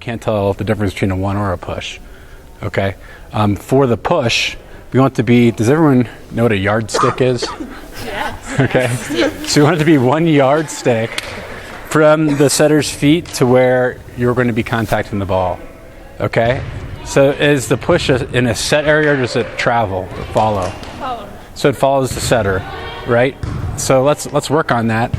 can't tell the difference between a one or a push. Okay. For the push, we want to be, does everyone know what a yardstick is? Yes. Okay. So we want it to be 1 yardstick from the setter's feet to where you're going to be contacting the ball. Okay. So is the push in a set area, or does it travel or follow? Follow. So it follows the setter, right? So let's work on that.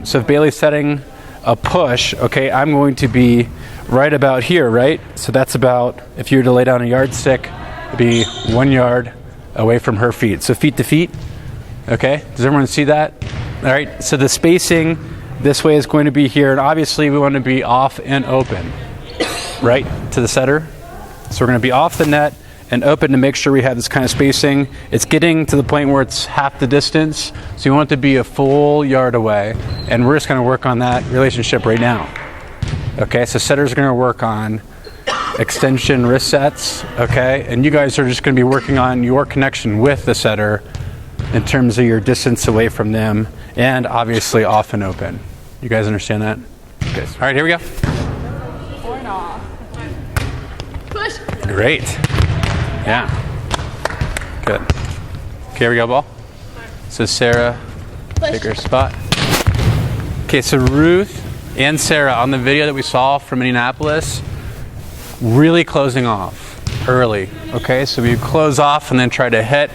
So if Bailey's setting a push, okay, I'm going to be right about here, right? So that's about, if you were to lay down a yardstick, it'd be 1 yard away from her feet. So feet to feet, okay? Does everyone see that? All right, so the spacing this way is going to be here, and obviously we want to be off and open, right, to the setter. So we're going to be off the net and open to make sure we have this kind of spacing. It's getting to the point where it's half the distance, so you want it to be a full yard away, and we're just going to work on that relationship right now. Okay, so setters are going to work on extension wrist sets, okay, and you guys are just going to be working on your connection with the setter in terms of your distance away from them, and obviously off and open. You guys understand that? Okay. All right, here we go. Or not. Push. Great. Yeah. Good. Okay, here we go, ball. So Sarah, take her spot. Okay, so Ruth and Sarah on the video that we saw from Indianapolis, really closing off early. Okay, so we close off and then try to hit.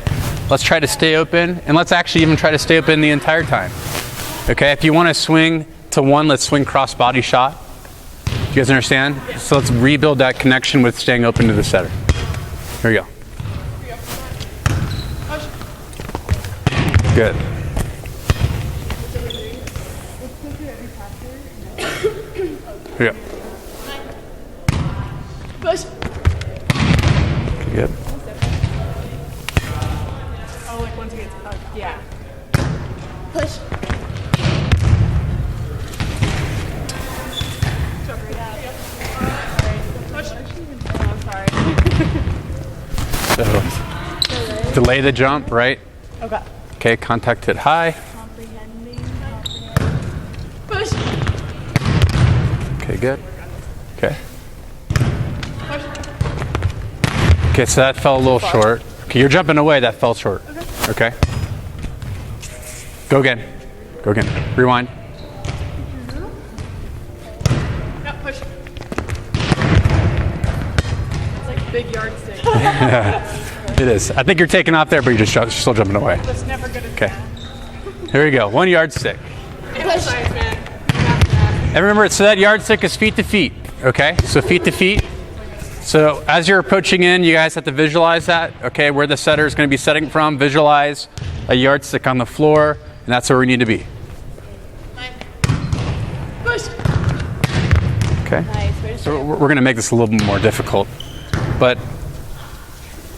Let's try to stay open, and let's actually even try to stay open the entire time. Okay, if you want to swing to one, let's swing cross body shot. Do you guys understand? Yeah. So let's rebuild that connection with staying open to the setter. Here we go. Good. Here we go. Push. Good. Oh, like once it gets up. Yeah. Push. Jump right out. Yep. Push. Oh, I'm sorry. So, delay the jump, right? Okay. Okay, contact it high. Comprehending. Push. Okay, good. Okay. Push. Okay, so that fell a little short. Okay, you're jumping away, that fell short. Okay. Go again. Go again. Rewind. No, push. It's like a big yardstick. It is. I think you're taking off there, but you're still jumping away. That's never good. Okay. Here we go. 1 yardstick. Exercise, man. And remember, so that yardstick is feet to feet. Okay? So feet to feet. So as you're approaching in, you guys have to visualize that. Okay, where the setter is going to be setting from. Visualize a yardstick on the floor, and that's where we need to be. Push. Okay. Nice. So we're going to make this a little bit more difficult. But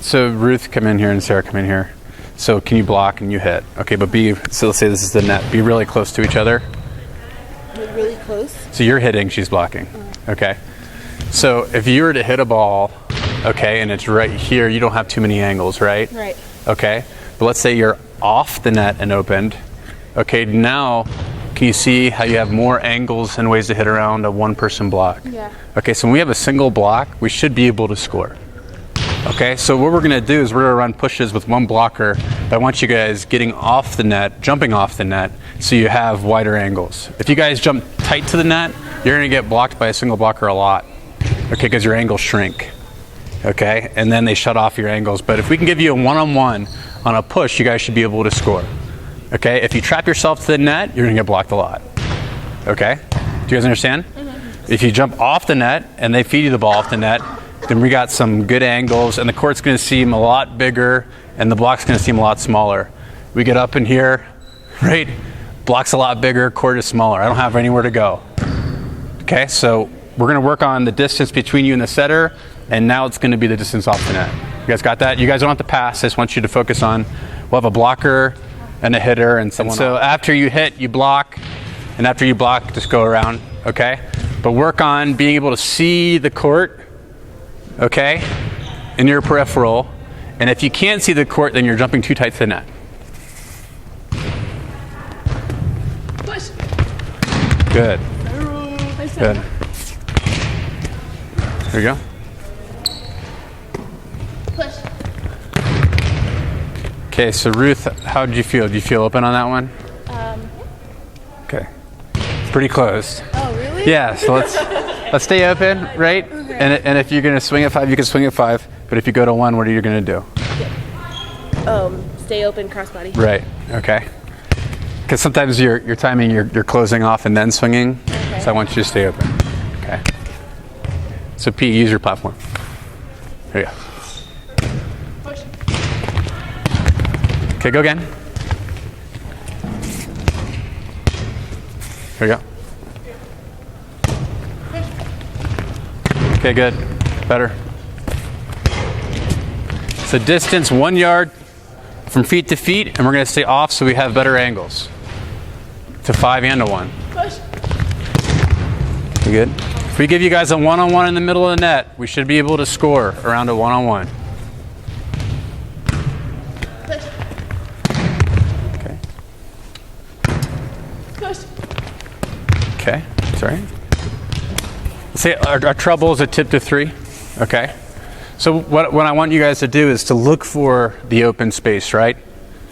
so Ruth, come in here, and Sarah, come in here. So can you block and you hit? Okay, but so let's say this is the net. Be really close to each other. Really close? So you're hitting, she's blocking. Okay. So if you were to hit a ball, okay, and it's right here, you don't have too many angles, right? Right. Okay. But let's say you're off the net and opened. Okay, now can you see how you have more angles and ways to hit around a one-person block? Yeah. Okay, so when we have a single block, we should be able to score. Okay, so what we're going to do is we're going to run pushes with one blocker, but I want you guys getting off the net, jumping off the net, so you have wider angles. If you guys jump tight to the net, you're going to get blocked by a single blocker a lot, okay, because your angles shrink, okay, and then they shut off your angles. But if we can give you a one-on-one on a push, you guys should be able to score, okay? If you trap yourself to the net, you're going to get blocked a lot, okay? Do you guys understand? Mm-hmm. If you jump off the net and they feed you the ball off the net, then we got some good angles, and the court's going to seem a lot bigger, and the block's going to seem a lot smaller. We get up in here, right? Block's a lot bigger, court is smaller. I don't have anywhere to go. Okay, so we're going to work on the distance between you and the setter, and now it's going to be the distance off the net. You guys got that? You guys don't have to pass. I just want you to focus on, we'll have a blocker and a hitter and someone. So after you hit, you block, and after you block, just go around, okay? But work on being able to see the court, okay, in your peripheral, and if you can't see the court, then you're jumping too tight to the net. Push. Good. Good. There you go. Push. Okay, so Ruth, how did you feel? Did you feel open on that one? Okay. It's pretty closed. Oh, really? Yeah, so let's stay open, right? Okay. And if you're gonna swing at 5, you can swing at 5. But if you go to 1, what are you gonna do? Stay open, crossbody. Right. Okay. Because sometimes you're timing, you're closing off and then swinging. Okay. So I want you to stay open. Okay. So Pete, use your platform. There you go. Push. Okay, go again. There you go. Okay, good. Better. So distance 1 yard from feet to feet, and we're going to stay off so we have better angles. To 5 and to 1. Push. You good? If we give you guys a one-on-one in the middle of the net, we should be able to score around a one-on-one. Push. Okay. Push. Okay. Sorry. Say our trouble is a tip to 3. Okay. So what I want you guys to do is to look for the open space, right?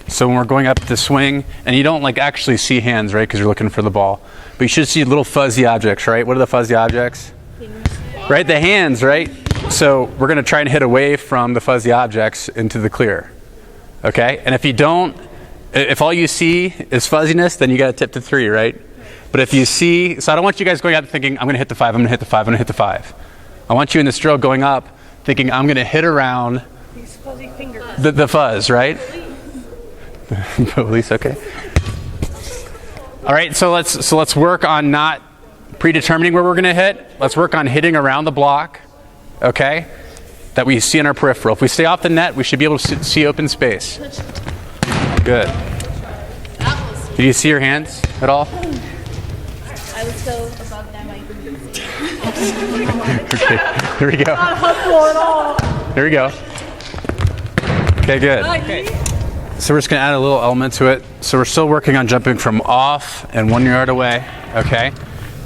So when we're going up the swing, and you don't like actually see hands, right? Because you're looking for the ball. But you should see little fuzzy objects, right? What are the fuzzy objects? Right, the hands, right? So we're going to try and hit away from the fuzzy objects into the clear. Okay? And if all you see is fuzziness, then you got to tip to 3, right? But if you see, so I don't want you guys going out thinking, I'm going to hit the 5, I'm going to hit the 5, I'm going to hit the 5. I want you in this drill going up thinking, I'm going to hit around These fuzzy fingers. the fuzz, right? Police, okay. All right, so let's work on not predetermining where we're going to hit. Let's work on hitting around the block, okay, that we see in our peripheral. If we stay off the net, we should be able to see open space. Good. Did you see your hands at all? I was so above them, I couldn't see. Okay, here we go. Not helpful at all. Here we go. Okay, good. So we're just going to add a little element to it. So we're still working on jumping from off and 1 yard away, okay?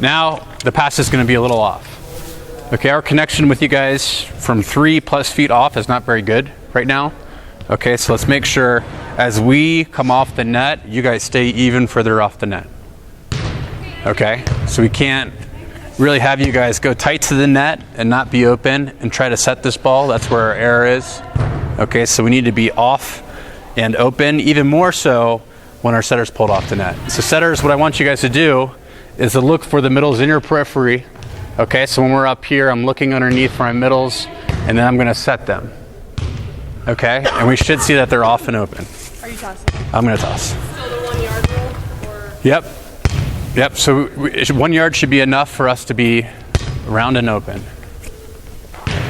Now the pass is going to be a little off. Okay, our connection with you guys from 3+ feet off is not very good right now. Okay, so let's make sure as we come off the net, you guys stay even further off the net. Okay, so we can't really have you guys go tight to the net and not be open and try to set this ball. That's where our error is. Okay, so we need to be off and open, even more so when our setter's pulled off the net. So setters, what I want you guys to do is to look for the middles in your periphery. Okay, so when we're up here, I'm looking underneath for my middles, and then I'm going to set them. Okay, and we should see that they're off and open. Are you tossing? I'm going to toss. So the 1 yard rule? Or Yep, so 1 yard should be enough for us to be round and open.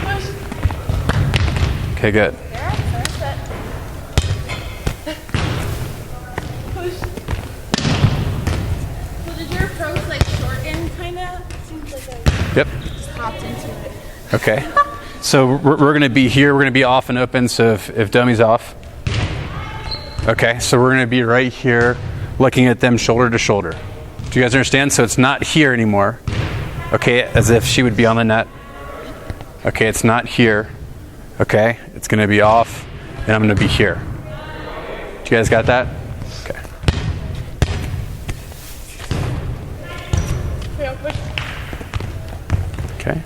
push. Okay, good. Push. So did your approach like shorten kind of? Seems like I Yep. just hopped into it. Okay. So we're going to be here. We're going to be off and open. So if dummy's off. Okay. So we're going to be right here looking at them shoulder to shoulder. Do you guys understand? So it's not here anymore. Okay. As if she would be on the net. Okay. It's not here. Okay. It's going to be off and I'm going to be here. Do you guys got that? Okay. Yeah, push. Okay.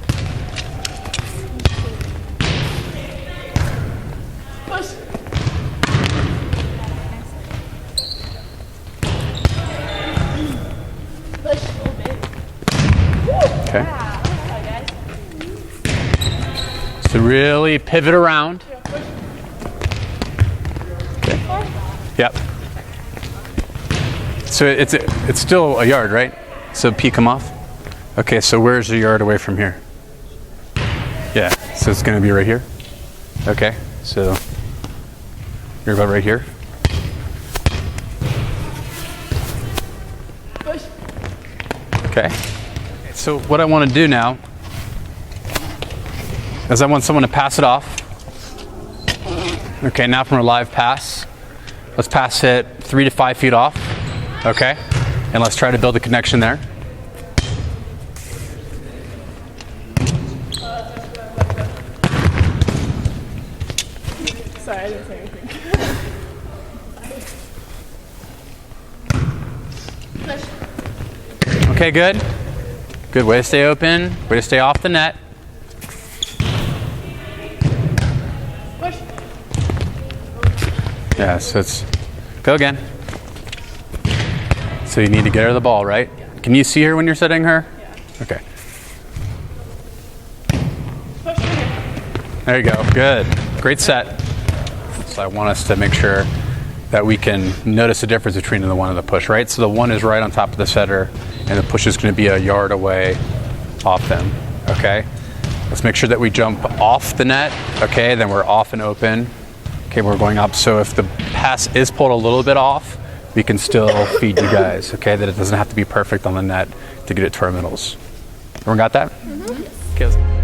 Push. Push. Oh, baby. Okay. Yeah. Guys. So really pivot around. Yeah, push. Okay. Yep. So it's still a yard, right? So P come off. Okay, so where's the yard away from here? Yeah, so it's going to be right here. Okay, so you're about right here. Push. Okay. So what I want to do now is I want someone to pass it off. Okay, now from a live pass, let's pass it 3 to 5 feet off. Okay, and let's try to build a connection there. Okay, good. Good, way to stay open, way to stay off the net. Push. Yeah, so it's, go again. So you need to get her the ball, right? Can you see her when you're setting her? Yeah. Okay. Push again. There you go, good. Great set. So I want us to make sure that we can notice the difference between the one and the push, right? So the one is right on top of the setter, and the push is going to be a yard away off them, okay? Let's make sure that we jump off the net, okay? Then we're off and open. Okay, we're going up. So if the pass is pulled a little bit off, we can still feed you guys, okay? That it doesn't have to be perfect on the net to get it to our middles. Everyone got that? Mm-hmm. Okay.